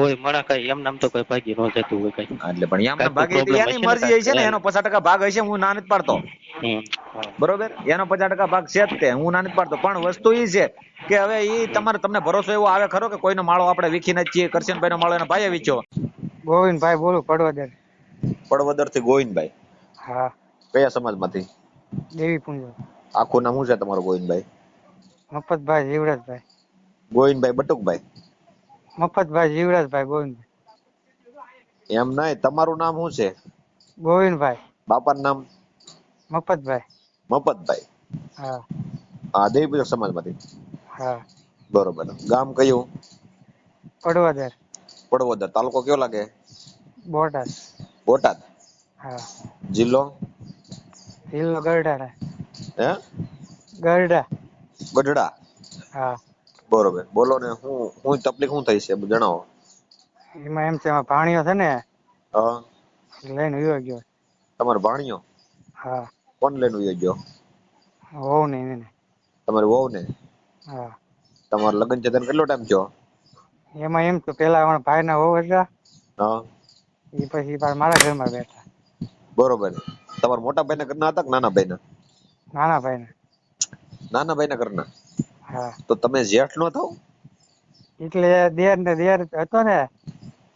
કોઈ મળે કઈ એમ નામ તો કોઈ ભાગી ન જતું હોય કઈ. એટલે પણ એમને કાંઈક તો ભાગી problem એની હશે ને મરજી હશે ને, કાંઈક. એનો 50% ભાગ હશે, હું ના નથી પાડતો. હમ. હા. બરોબર, એનો 50% ભાગ છે જ તે, હું ના નથી પાડતો. પણ વસ્તુ એ છે કે હવે એ હમ. તમારે તમને ભરોસો એવો આવે ખરો કે કોઈનો માળો આપણે વીખી નથી છીએ, કરશનભાઈ નો માળો એના ભાઈએ વીખ્યો. ગોવિંદભાઈ બોલું પડવદર. પડવદર થી ગોવિંદભાઈ. હા. કયા સમાજમાંથી? દેવી પુંજ. આખું નામ શું છે તમારું ગોવિંદભાઈ? મફતભાઈ જીવરાજભાઈ. ગોવિંદભાઈ બટુકભાઈ? મફતભાઈ જીવરાજભાઈ ગોવિંદભાઈ. એમ નહીં, તમારું નામ શું છે? ગોવિંદભાઈ. બાપાનું નામ? મફતભાઈ. મફતભાઈ. હા. હા, દેવી પૂજક સમાજમાંથી. હા. બરોબર. ગામ કયું? પડવદર. પડવદર. તાલુકો કયો લાગે? બોટાદ. બોટાદ. હા. જિલ્લો? જિલ્લો ગઢડા. હે? ગઢડા. ગઢડા. હા. બરોબર. બોલો ને, હું તકલીફ શું થઈ છે જણાવો. એમાં એમ છે, એમાં ભાણિયો છે ને, હા. લઈને વિયો ગયો. તમારો ભાણિયો? હા. કોણ લઈને વિયો ગયો? હોવ નહીં એને. તમારી વહુ ને? હા. તમારા લગ્ન છે તેને કેટલો ટાઈમ થયો? એમાં એમ તો પેલા અમારા ભાઈના વહુ હતા. હા. એ પછી મારા ઘરમાં બેઠા. બરોબર. તમારા મોટા ભાઈના ઘરના હતા કે નાના ભાઈના? નાના ભાઈને. નાના ભાઈના ઘરના? હા. તો તમે જેઠ નો થાવ? એટલે દેર ને દેર હતો ને.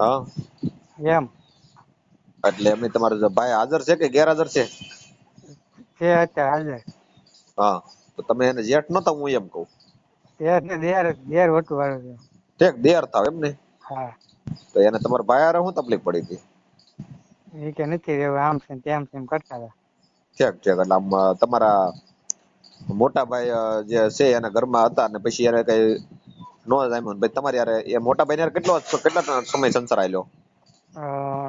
હા. એમ. એટલે એમની તમારો ભાઈ હાજર છે કે ગેરહાજર છે? છે અત્યારે હાજર. હા. તો તમે એને જેઠ નતા, હું એમ કહું. દેર ને દેર હોતું વાળું. ઠેક દેર થાવ એમ ને? હા. તો એને તમારા ભાઈ હારે શું તકલીફ પડી હતી? એ કે નથી રહેવું, આમ છે તેમ છે એમ કરતા હતા. ઠેક ઠેક. એટલે આમ તમારા મોટા ભાઈ જે છે એના ઘરમાં હતા ને પછી એને કઈ નો જામ્યું, ભાઈ તમારી યારે એ મોટા ભાઈ ને કેટલા સમય સંસાર આલ્યો?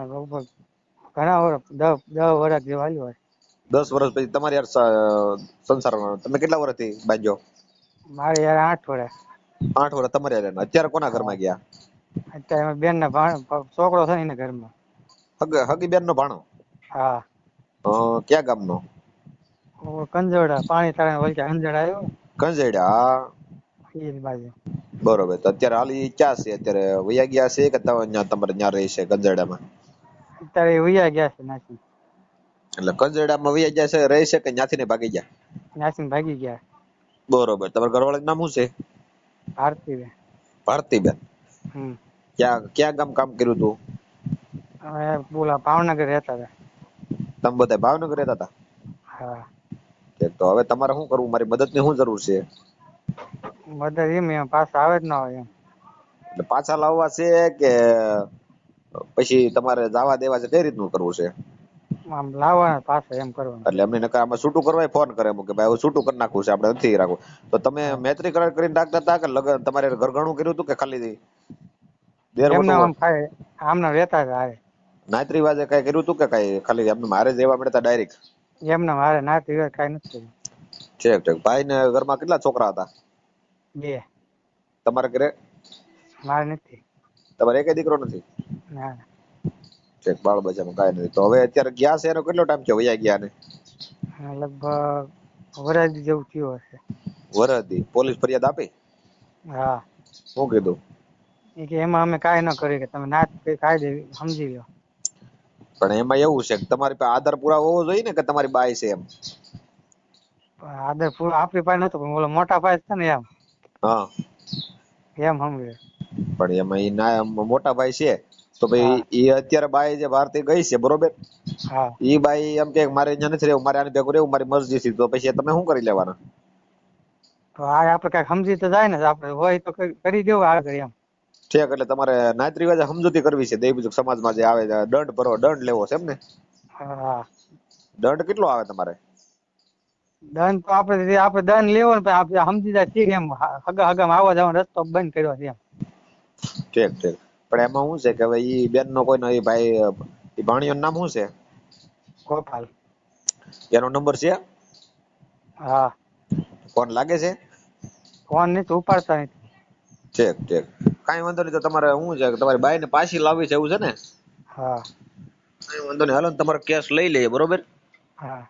લગભગ ઘણા વર્ષ 10 વર્ષ જેવા આવ્યો હોય. 10 વર્ષ પછી તમારી યાર સંસાર તમે કેટલા વર્ષથી બાંધ્યો? મારે યાર 8 વર્ષ. 8 વર્ષ તમારી યારે. અત્યારે કોના હા. ઘરમાં ગયા? અત્યારે બેન ના છોકરો છે એના ઘરમાં. હગી બેન નો ભાણો? હા. ક્યાં ગામનો? કંજોડા, પાણી તારા વલકે અંજડા આવ્યો. કંજેડા. એ બાજુ. બરોબર. તો અત્યારે હાલ ઈ ક્યાં છે? અત્યારે વયા ગયા છે કે તમારે ત્યાં રહે છે કંજેડામાં? અત્યારે વયા ગયા છે નાસી. એટલે કંજેડામાં વયા ગયા છે, રહે છે કે ત્યાંથી ને ભાગી ગયા? નાસી ભાગી ગયા. બરોબર. તમારા ઘરવાળાનું નામ શું છે? ભારતીબેન. ભારતીબેન. હમ. ક્યાં ગામ કામ કર્યું તું? અમે બોલા ભાવનગર રહેતા હતા. તમે બધા ભાવનગર રહેતા હતા? હા. તો હવે તમારે શું કરવું? મારી મદદની શું જરૂર છે? બધા એમ પાછા આવે જ ના હોય એમ. એટલે પાછા લાવવા છે કે પછી તમારે જવા દેવા છે, કઈ રીતનું કરવું છે? આમ લાવવાના પાછા એમ કરવાનું. એટલે એમને નકર આમાં છૂટું કરવા ફોન કરે કે ભાઈ હવે છૂટું કરી નાખવું છે, આપણે નથી રાખવું. તો તમે હા. મૈત્રી કરાર કરીને રાખતા હતા કે લગન તમારે ઘરઘણું કર્યું હતું કે ખાલી દેર એમને વટો આમ ખાય આમને રહેતા હતા હારે. નાત રિવાજે કઈ કર્યું હતું કે કઈ ખાલી એમને મારે જેવા મળતા ડાયરેક્ટ? એમને મારે નાત રિવાજ કઈ નથી કર્યું. ઠીક ઠીક. ભાઈ ને ઘરમાં કેટલા છોકરા હતા? 2. તમારે ઘરે? મારે નથી. તમારે એક દીકરો નથી? ના. ઠીક. બાળ બચ્ચામાં કાંઈ નથી. તો હવે અત્યારે ગયા છે એનો કેટલો ટાઈમ થયો વયા ગયા ને? લગભગ વરસ જેવું થયું હશે. વરદી. પોલીસ ફરિયાદ આપી? હા. શું કીધું? એ કે એમાં અમે કાંઈ ન કરી કે તમે નાત કાયદે સમજી લો. પણ એમાં એવું છે કે તમારી પાસે આધાર પુરાવો હોવો જોઈએ ને કે તમારી બાઈ છે એમ. આદર પૂરો આપણી પાસે નતો, પણ ઓલો મોટા ભાઈ છે ને એમ. હા. એમ સમજે. પણ એમાં ઈ ના મોટા ભાઈ છે તો ભાઈ હા. એ અત્યારે બાઈ જે ભારતી ગઈ છે બરોબર, હા. ઈ બાઈ એમ કે મારે અહીંયા નથી રહેવું, મારે આની ભેગું રહેવું, મારી મરજી થી, તો પછી તમે શું કરી લેવાના? તો આ આપડે કઈ સમજી તો જાય ને, આપડે હોય તો કરી દેવું આગળ એમ. ઠીક. એટલે તમારે નાત રિવાજે સમજૂતી કરવી છે, દેવી પૂજક સમાજમાં જે આવે દંડ ભરવો, દંડ લેવો છે એમ ને? હા. દંડ કેટલો આવે તમારે? દંડ તો આપડે દંડ લેવો ને આપડે સમજી જાય ઠીક એમ. હગા આવવા જવાનો રસ્તો બંધ કર્યો છે એમ. ઠીક ઠીક. પણ એમાં શું છે કે હવે ઈ બેન નો કોઈ નો ભાઈ ભાણિયો નામ શું છે? ગોપાલ. એનો નંબર છે? હા. ફોન લાગે છે? ફોન નથી ઉપાડતા નથી. ઠીક ઠીક. કઈ વાંધો નહીં. તો તમારે શું છે કે તમારી બાઈ ને પાછી લાવવી છે એવું છે ને? હા. કઈ વાંધો નહીં. હાલો ને તમારો કેસ લઈ લઈએ બરોબર. હા.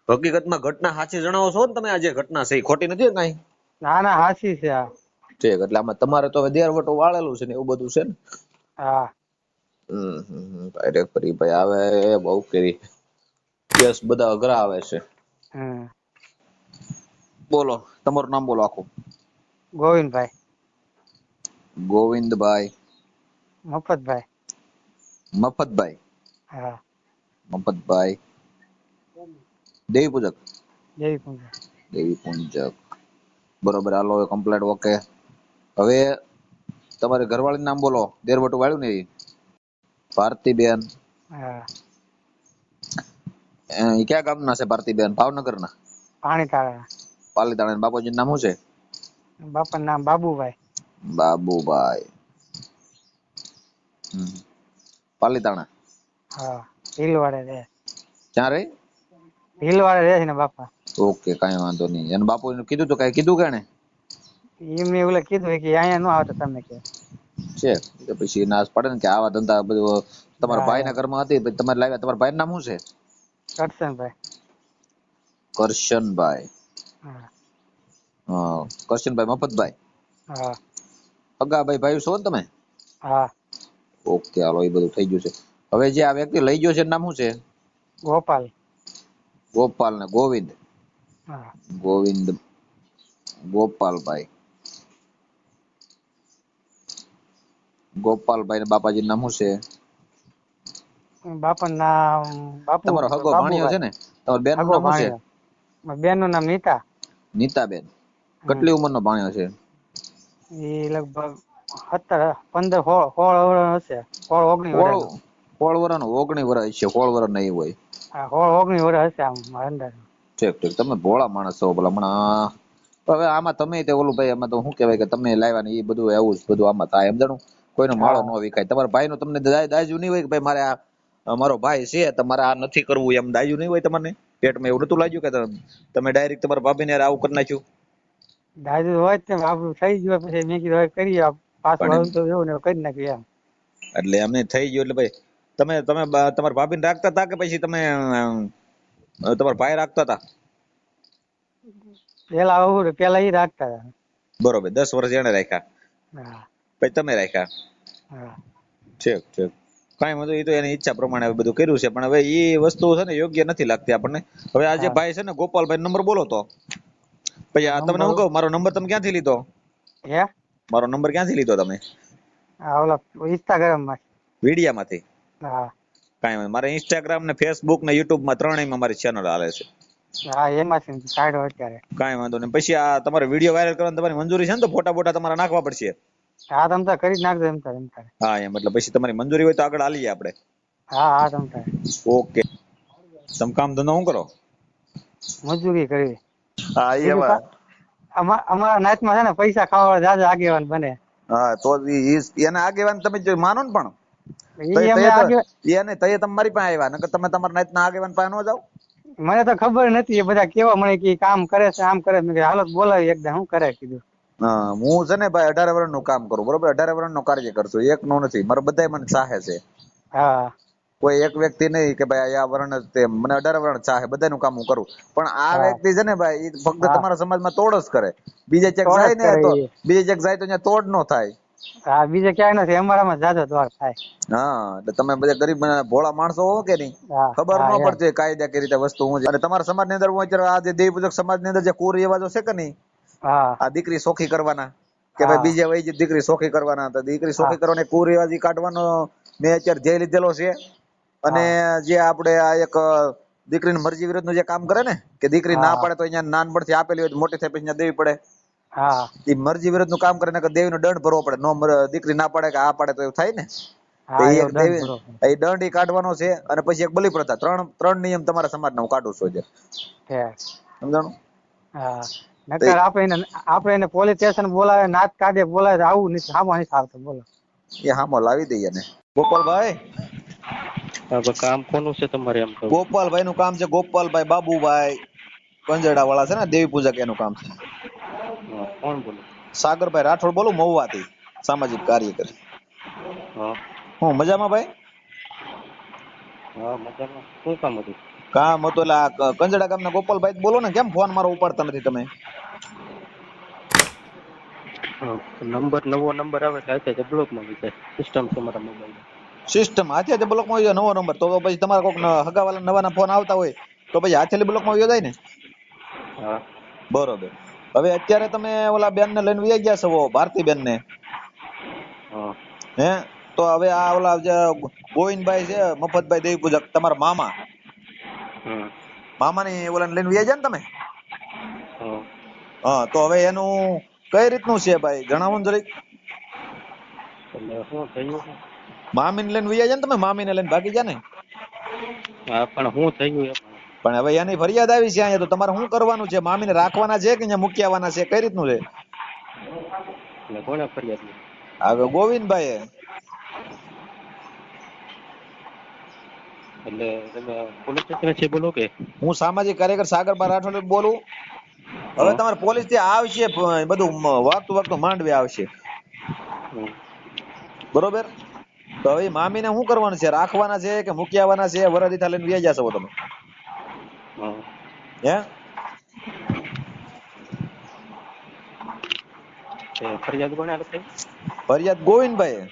હકીકતમાં ઘટના સાચી જણાવો છો ને તમે? આ જે ઘટના છે એ ખોટી નથી કઈ? ના ના હાચી છે આ. ઠીક, એટલે આમાં તમારે તો હવે દેરવટો વાળેલું છે ને એવું બધું છે ને? હા. ભાઈ ભાઈ આવે બહુ કરી કેસ બધા અઘરા આવે છે. હમ. બોલો તમારું નામ બોલો આખું. ગોવિંદભાઈ. ગોવિંદભાઈ. મફતભાઈ. મફતભાઈ. હા. મફતભાઈ દેવી પૂજક. દેવી પૂંજા. દેવી પૂંજક, બરોબર. હાલો કમ્પ્લેટ, ઓકે. હવે તમારે ઘરવાળીનું નામ બોલો, દેરવટું વાળ્યું ને એ. ભારતીબેન. હા. એ ક્યાં ગામના છે ભારતીબેન? ભાવનગરના? પાણીતાળા. પાલીતાણા. બાપુજીનું નામ શું છે? બાપાનું નામ બાબુભાઈ. બાબુભાઈ. પાલીતાણા. હા. ભીલવાડે રહે. ક્યાં રે? ભીલવાડે રહે છે ને બાપા. ઓકે, કઈ વાંધો નહીં. અને બાપુને કીધું તો કઈ કીધું કેને? એમને ઓલે કીધું કે અહીંયા નો આવતો તમે કે. છે તો પછી નાશ પડે ને કે આવા ધંધા બધું તમારા હા, ભાઈના ઘરમાં હતી, પછી તમારે લાવ્યા. તમારા ભાઈનું નામ શું છે? કરશનભાઈ. કરશનભાઈ. હા. કરશનભાઈ મફતભાઈ. હા. અગાભાઈ ભાઈ છો ને તમે? હા. ઓકે, હાલો એ બધું થઈ ગયું છે. હવે જે આ વ્યક્તિ લઈ ગયો છે એનું નામ શું છે? ગોપાલ. ગોપાલ ને ગોવિંદ. હા. ગોવિંદ ગોપાલભાઈ. ગોપાલભાઈ ને બાપાજી નામ શું છે? બાપાનું નામ તમારો હગો ભાણિયો છે ને? તમારા બેન નું હગો નામ શું છે? ભાણિયો. બેનનું નામ નીતા. નીતાબેન. કેટલી ઉંમરનો ભાણિયો છે? એ લગભગ 17, 15, 16 વર્ષ હશે. 16, 19 વર્ષ. 16 વર્ષ, 19 વર્ષ છે. 16 વર્ષ નહીં હોય. હા, 16, 19 વર્ષ હશે આમ મારા અંદાજે. ઠીક ઠીક, તમે ભોળા માણસ છો ભલા હમણાં. હવે આમાં તમે તે ઓલું ભાઈ, આમાં તો શું કહેવાય કે તમે લાવ્યા ને એ બધું એવું જ બધું આમાં થાય. એમ જાણું કોઈનો માળો ન વિકાય. તમારા ભાઈ નું તમને દાજ્યું નહીં હોય કે ભાઈ મારે આ મારો ભાઈ છે, તમારે આ નથી કરવું, એમ દાજ્યું નહીં હોય તમને? પેટમાં એવું નતું લાગ્યું કે તમે ડાયરેક્ટ તમારા ભાભીને આવું કરી નાખ્યું? દાદુ હોય તે આપણું થઈ ગયું પછી મેં કીધું હવે કરીએ પાછું પણ આવ્યું તો એવું ને કરી નાખ્યું એમ. એટલે એમને થઈ ગયું એટલે ભાઈ તમે તમારા ભાભીને રાખતા હતા કે પછી તમે તમારા ભાઈ રાખતા હતા? પેલા ઈ રાખતા હતા. બરોબર, 10 વર્ષ એને રાખ્યા, હા. પછી તમે રાખ્યા. હા. ઠીક ઠીક, કઈ વાંધો. એ તો એની ઈચ્છા પ્રમાણે બધું કર્યું છે, પણ હવે એ વસ્તુ છે ને યોગ્ય નથી લાગતી આપણને. હવે આ જે ભાઈ છે ને ગોપાલભાઈ, નંબર બોલો તો પછી આ તમને હું કહું, મારો નંબર તમે ક્યાંથી લીધો? હે? મારો નંબર ક્યાંથી લીધો તમે? ઓલા ઇન્સ્ટાગ્રામ માં. વિડિયામાંથી? હા. કાંઈ વાંધો. મારે ઇન્સ્ટાગ્રામ ને ફેસબુક ને યુટ્યુબ માં ત્રણેયમાં મારી ચેનલ હાલે છે. હા, એમાંથી કાઢો અત્યારે. કાંઈ વાંધો નહીં. પછી આ તમારે વિડીયો વાયરલ કરવાની તમારી મંજૂરી છે ને? તો ફોટા બોટા તમારે નાખવા પડશે. હા, તમ તાર કરી જ નાખજો એમ તાર. હા એમ, એટલે પછી તમારી મંજૂરી હોય તો આગળ હાલીએ આપણે. હા હા, તમ તાર. ઓકે. તમે કામ ધંધો શું કરો? મજૂરી કરવી. હા એવા. અમારા નાચમાં છે ને પૈસા ખાવા જાજા આગેવાન બને. હા, તો એને આગેવાન તમે જો માનો ને, પણ ઈ અમે આગેવાન. એને તય તમારી પાસે આવ્યા, નકર તમે તમારા નાતના આગેવાન પાસે ન જાવ? મને તો ખબર નથી. એ બધા કેવા મને કે કામ કરે છે, આમ કરે. મેં હાલત બોલાવી એકદમ શું કરે કીધું. હા, હું છે ને ભાઈ 18 વર્ષનું કામ કરું, બરોબર? 18 વર્ષનું કાર્ય કરશું, એક નો નથી. મારા બધા મને ચાહે છે. હા. કોઈ એક વ્યક્તિ નહીં કે ભાઈ આ વરણ જ તે. મને 18 વર્ષ ચાહે, બધાનું કામ હું કરું. પણ આ વ્યક્તિ છે ને ભાઈ, એ ફક્ત તમારા સમાજમાં તોડ જ કરે. બીજે ચેક જાય ને તો બીજે ચેક જાય તો ત્યાં તોડ નો થાય. હા, બીજે ક્યાંય નથી. અમારામાં જાજો દ્વાર થાય. હા, એટલે તમે બધા ગરીબ ભોળા માણસો હો કે નહીં, ખબર ન પડતી કાયદા કે રીતે વસ્તુ હું છે. અને તમારા સમાજ ની અંદર હું અત્યારે આ જે દેવી પૂજક સમાજ ની અંદર જે કુરિવાજો છે કે નહીં, આ દીકરી સોખી કરવાના, કે ભાઈ બીજે વહી દીકરી સોખી કરવાના, તો દીકરી સોખી કરવાના કુરિવાજી કાઢવાનો મેં અત્યારે ધ્યેય લીધેલો છે. અને જે આપણે આ એક દીકરીની મરજી વિરુદ્ધ નું જે કામ કરે ને, કે દીકરી ના પડે તો અહીંયા નાનપણથી આપેલી હોય મોટી થાય પછી દેવી પડે, એ મરજી વિરુદ્ધ નું કામ કરે ને દેવી નો દંડ ભરવો પડે. નો દીકરી ના પડે કે આ પડે તો એવું થાય ને, એ દંડ ઈ કાઢવાનો છે. અને પછી એક બલિ પ્રથા, ત્રણ નિયમ તમારા સમાજના હું કાઢું છું. સમજાણું? નકર આપણે એને પોલીસ સ્ટેશન બોલાવે, નાત કાઢે બોલાવે, આવું નથી. હામો નથી આવતો. બોલો એ હામો લાવી દઈએ ને. ગોપાલભાઈ, કામ કોનું છે તમારે? એમ કહું. ગોપાલભાઈ નું કામ છે. ગોપાલભાઈ બાબુભાઈ કંજડા વાળા છે ને, દેવી પૂજક, એનું કામ છે. કોણ બોલો? સાગરભાઈ રાઠોડ બોલું, મહુવાથી, સામાજિક કાર્યકર. હું મજામાં ભાઈ? હા, મજામાં. શું કામ હતું? કામ હતું એટલે આ કંજડા ગામના ગોપાલભાઈ બોલો ને. કેમ ફોન મારો ઉપાડતા નથી તમે? નંબર નવો નંબર આવે એટલે બ્લોકમાં આવી જાય સિસ્ટમ તમારા મોબાઈલ. સિસ્ટમ હાથે બ્લોક માં હોય નવો નંબર તો પછી તમારા કોઈક હગાવાલા નવાના ફોન આવતા હોય તો પછી હાથે બ્લોક માં જાય ને. હા બરોબર. હવે અત્યારે તમે ઓલા બેન ને લઈને વયા ગયા છો ભારતી બેન ને. હા હે તો હવે આ ઓલા જે ગોવિંદભાઈ છે મફતભાઈ દેવી પૂજક તમારા મામા મામા ની ઓલા લઈને વયા ગયા ને તમે. હા તો હવે એનું કઈ રીતનું છે ભાઈ જણાવો ને જરીક. એટલે શું થયું? મામી ને લઈને વયા ગયા ને તમે મામી ને લઈને ભાગી ગયા ને. હા પણ શું થયું એમ? પણ હવે એની ફરિયાદ આવી છે અહીંયા તો તમારે શું કરવાનું છે? મામી ને રાખવાના છે કે અહીંયા મૂકી આવવાના છે કઈ રીતનું છે? એટલે કોને ફરિયાદ? હવે ગોવિંદભાઈ. એટલે તમે પોલીસ સ્ટેશન છે બોલો કે? હું સામાજિક કાર્યકર સાગરબા રાઠોડ બોલું. હવે તમારે પોલીસ થી આવશે બધું વાગતું માંડવી આવશે બરોબર. તો હવે મામી ને શું કરવાનું છે? રાખવાના છે કે મૂકી આવવાના છે? વરદીથા લઈને વ્યા જશો તમે? હે ફરિયાદ કોને આપી? ફરિયાદ ગોવિંદભાઈ.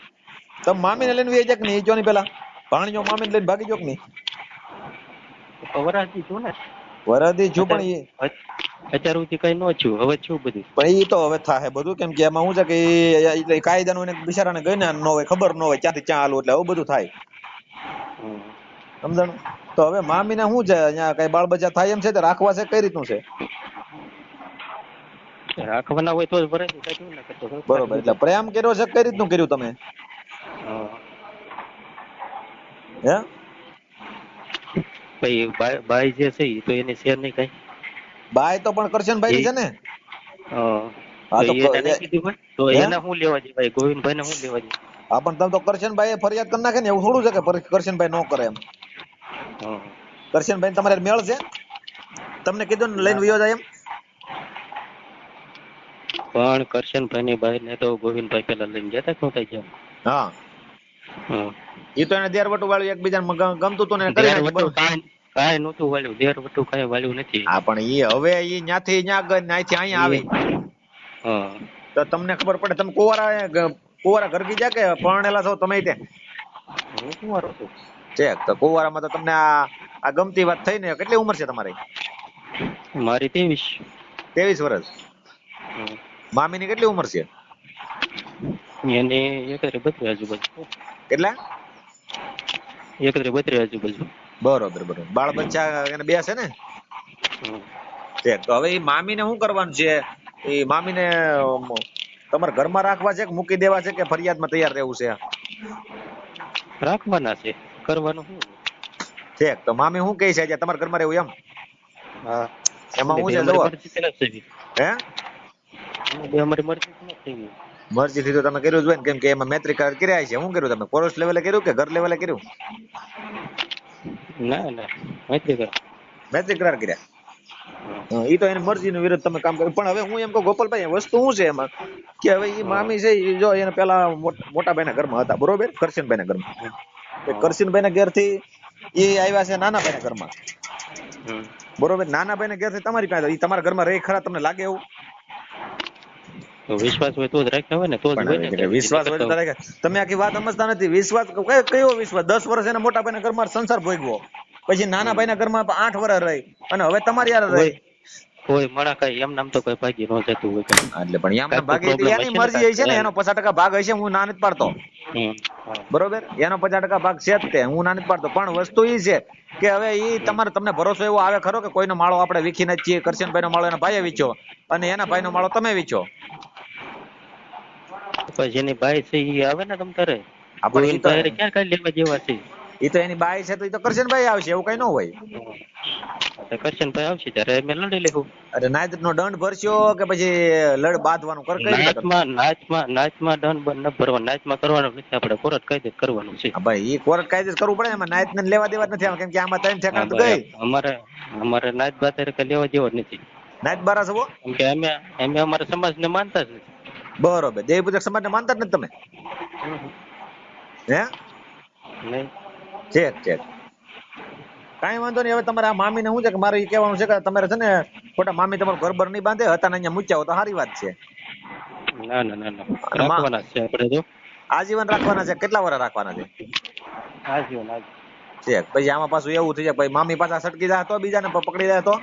તમે મામી ને લઈને વ્યા જાય કે નહીં? જો ની પેલા ભાણિયો મામી ને લઈને ભાગી જો કે નહીં? વરાજી છું ને. વરાજી છું પણ અત્યાર સુધી કઈ ન છું, હવે છું બધું. પણ એ તો હવે થાય બધું કેમ કે એમાં શું છે કે કાયદાનું એને બિચારાને જ્ઞાન ન હોય, ખબર ન હોય ક્યાંથી ક્યાં હાલવું, એટલે આવું બધું થાય સમજણ. તો હવે મામી ને શું છે અહીંયા કઈ બાળ બચ્ચા થાય એમ છે? રાખવા છે કઈ રીતનું છે? રાખવાના હોય તો જ ભરાય ને. બરોબર. એટલે પ્રેમ કર્યો છે કઈ રીતનું કર્યું તમે? હે ભાઈ બાઈ જે છે તો એને શેર નહીં કઈ. બાય તો પણ કરશનભાઈ છે ને. તો એને શું લેવા જાય ભાઈ? ગોવિંદભાઈ ને શું લેવા જાય? હા પણ તમે તો કરશનભાઈ ફરિયાદ કરી નાખે ને, એવું થોડું છે કે કરશનભાઈ નો કરે એમ. કરશનભાઈ તમારે મેળ છે? તમને કીધું ને લઈને વયો જાય એમ. પણ કરશનભાઈ ની બાઈ ને તો ગોવિંદભાઈ પેલા લઈને ગયા હતા થાય છે. હા એ તો એને દેરવટું વાળું એકબીજાને ગમતું હતું ને કરી નાખ્યું. કાંઈ નતું વાળ્યું, દેર વટું કાંઈ વાળ્યું નથી. હા પણ ઈ હવે ઈ ન્યાથી ન્યાથી અહીંયા આવે તો તમને ખબર પડે. તમે કુવારા ઘરકી જા કે પરણેલા છો તમે? તે હું કુંવારો છું. ચેક તો કુવારામાં તો તમને આ ગમતી વાત થઈ ને. કેટલી ઉંમર છે તમારી? મારી 23 વર્ષ. મામી ની કેટલી ઉંમર છે? એને 31 આજુબાજુ. કેટલા? 31 આજુબાજુ. બરોબર બરોબર. બાળ બચ્ચા એને બે છે ને? તો હવે એ મામી ને શું કરવાનું છે? એ મામી ને તમારા ઘરમાં રાખવા છે કે મૂકી દેવા છે કે ફરિયાદમાં તૈયાર રહેવું છે? રાખવાના છે. કરવાનું શું છે? તો મામી શું કહે છે તમારા ઘરમાં રહેવું એમ? હા એમાં શું છે? જુઓ અમારી મરજી નથી. મરજી થી તો તમે કર્યું જ હોય ને, કેમ કે એમાં મૈત્રી કરાર કર્યા છે. શું કર્યું તમે? કોર્સ લેવલે કર્યું કે ઘર લેવલે કર્યું? ના ના મૈત્રી કરાર કર્યા. એ તો એની મરજી નો વિરુદ્ધ તમે કામ કર્યું. પણ હવે હું એમ કહું ગોપાલભાઈ, વસ્તુ શું છે એમાં કે હવે એ મામી છે જો એને પેલા મોટા ભાઈ ના ઘરમાં હતા બરોબર, કરશનભાઈ ના ઘરમાં. કરશનભાઈ ના ઘેર થી એ આવ્યા છે નાના ભાઈ ના ઘરમાં બરોબર. નાના ભાઈ ના ઘેર થી તમારી પાસે તમારા ઘરમાં રહી ખરા? તમને લાગે એવું? વિશ્વાસ હોય તો જ રાખ્યા હોય ને, તો જ વિશ્વાસ હોય તો રાખ્યા. તમે આખી વાત સમજતા નથી. વિશ્વાસ કયો વિશ્વાસ? 10 વર્ષ એને મોટા ભાઈ ના ઘરમાં સંસાર ભોગવો, પછી નાના ભાઈ ના ઘરમાં 8 વર્ષ રહી અને હવે તમારી યાર રહી. કોઈ મળા કઈ એમ નામ તો કોઈ ભાગી ન જતું હોય. એટલે પણ એમ નામ ભાગી એની મરજી છે ને. એનો 50% ભાગ હશે, હું ના નથી પાડતો બરોબર. એનો 50% ભાગ છે જ તે, હું ના નથી પાડતો. પણ વસ્તુ એ છે કે હવે એ તમને ભરોસો એવો આવે ખરો કે કોઈનો માળો આપણે વીખી નથી છીએ? કરશનભાઈ નો માળો એના ભાઈએ વીચ્યો અને એના ભાઈ નો માળો તમે વીચ્યો. જેની બાઈ છે એ આવે ને તમ તારે ક્યાં કઈ લેવા જેવા છે? એ તો એની બાઈ છે તો એ તો કરશનભાઈ આવશે, એવું કઈ ન હોય. કરશનભાઈ આવશે ત્યારે અમે લડી લેવું. અરે નાચ નો દંડ ભરશો કે પછી લડ બાંધવાનું કર? નાચમાં દંડ ન ભરવાનો, નાચમાં કરવાનું નથી. આપણે કોર્ટ કાયદે કરવાનું છે. ભાઈ એ કોર્ટ કાયદે કરવું પડે. એમાં નાચ ને લેવા દેવા નથી, કેમ કે આમાં 3 ઠેકાણ તો ગઈ. અમારે નાચ બાત કઈ લેવા જેવો જ નથી. નાચ બારા છો કેમ કે અમે અમારા સમાજ ને માનતા જ નથી. બરોબર. દેવી પૂજક સમાજ ને માનતા જ નથી તમે? હે નહીં. ચેક કઈ વાંધો નહીં. હવે તમારે આ મામી ને શું છે કે મારે એ કહેવાનું છે કે તમારે છે ને ખોટા મામી તમારું ઘર બર નહીં બાંધે હતા ને અહીંયા મૂચ્યા હો તો સારી વાત છે. ના ના ના ના રાખવાના છે આપણે તો આજીવન રાખવાના છે? કેટલા વર્ષ રાખવાના છે? આજીવન છે પછી આમાં પાછું એવું થઈ જાય પછી મામી પાછા સટકી જાય તો બીજાને પકડી જાય તો?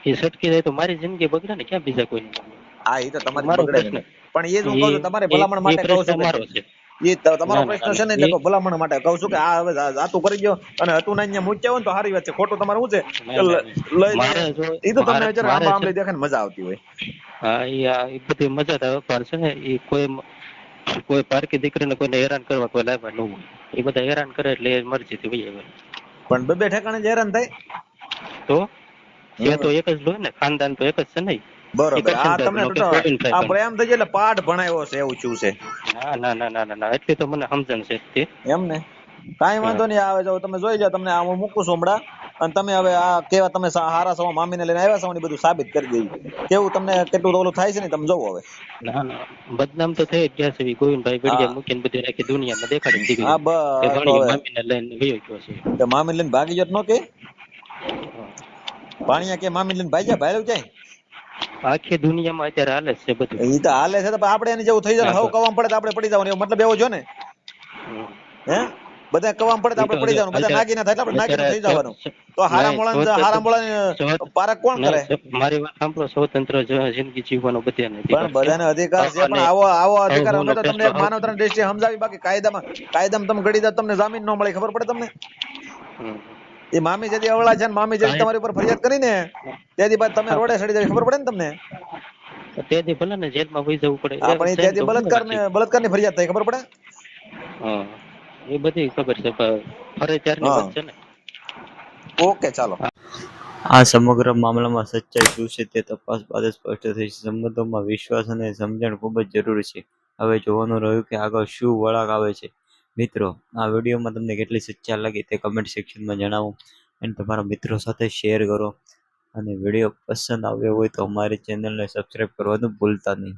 એ સટકી જાય તો મારી જિંદગી બગડે ને, ક્યાં બીજા કોઈ? હા એ તો તમારી મારો બગડે પ્રશ્ન ને, પણ એ જ હું કહું છું તમારે ભલામણ માટે કહું પ્રશ્ન છું મારો કે છે. એ તમારો પ્રશ્ન છે ને એટલે કહું, ભલામણ માટે કહું છું કે આ હવે જાતું કરી દો અને હતું ને અહીંયા મૂક્યા હોય ને તો સારી વાત છે. ખોટું તમારે શું છે લઈ મારે લઈને જો એ તો તમને અત્યારે મારે આંબા છે. આંબલી દેખાય ને મજા આવતી હોય. હા એ બધી મજા આવે પણ છે ને એ કોઈ પારકી દીકરીને કોઈને હેરાન કરવા કોઈ લાભ ન હોય. એ બધા હેરાન કરે એટલે એ મરજીથી વહી આવે. પણ બે ઠેકાણે જ હેરાન થાય તો છે તો એક જ હોય ને, ખાનદાન તો એક જ છે નહીં. બરોબર. આ તમને આ પ્રેમ થઈ જાય એટલે પાઠ ભણાવ્યો છે એવું શું છે? ના ના ના ના ના એટલી તો મને સમજણ છે તે. એમ ને કાંઈ વાંધો નહીં, આવે જાવ તમે જોઈ જાવ. તમને હું મૂકું છું હમણાં અને તમે હવે આ કેવા તમે હારા સવા મામીને લઈને આવ્યા છો ને બધું સાબિત કરી દઈ કેવું તમને કેટલું ઓલું થાય છે ને તમે જોવો હવે. ના ના બદનામ તો થઈ જ ગયા છે. ગોવિંદભાઈ ગડિયા મૂકીને બધી રાખી દુનિયામાં દેખાડી દીધી. હા બસ તો હવે મામીને લઈને વયો ગયો છે. મામી લઈને ભાગી જત નો કે ભાણિયા કે મામી લઈને ભાગ્યા ભાઈ જાય. આખી દુનિયામાં અત્યારે હાલે છે બધું. એ તો હાલે છે તો આપણે એની જેવું થઈ જાય હવે કવામ પડે તો આપણે પડી જવાનું એવો મતલબ એવો જો ને. હે બધા કવામ પડે તો આપણે પડી જવાનું, બધા નાગી ના થાય આપણે નાગી થઈ જવાનું. તો હારા મોળા પારક કોણ કરે? મારી વાત સાંભળો, સ્વતંત્ર જિંદગી જીવવાનો બધાને પણ બધાને અધિકાર છે, પણ આવો અધિકાર અમે તો તમને એક માનવતાની દ્રષ્ટિએ સમજાવી. બાકી કાયદામાં તમે ગડી દો તમને જામીન ન મળે, ખબર પડે તમને? એ મામી જેથી અવળા છે ને મામી જેથી તમારી ઉપર ફરિયાદ કરીને તેથી બાદ તમે રોડે સડી જાય, ખબર પડે ને તમને? તેથી ભલે ને જેલમાં વહી જવું પડે. હા પણ તેથી બળાત્કારની ફરિયાદ થાય, ખબર પડે? હા એ બધી ખબર છે, ફરજિયાતની વાત છે ને. ઓકે ચાલો. આ સમગ્ર મામલામાં સચ્ચાઈ શું છે તે તપાસ બાદ જ સ્પષ્ટ થઈ છે. સંબંધોમાં વિશ્વાસ અને સમજણ ખૂબ જ જરૂરી છે. હવે જોવાનું રહ્યું કે આગળ શું વળાંક આવે છે. મિત્રો, આ વિડીયોમાં તમને કેટલી સચ્ચાઈ લાગી તે કમેન્ટ સેક્શનમાં જણાવો અને તમારા મિત્રો સાથે શેર કરો. અને વિડીયો પસંદ આવ્યો હોય તો અમારી ચેનલને સબસ્ક્રાઈબ કરવાનું ભૂલતા નહીં.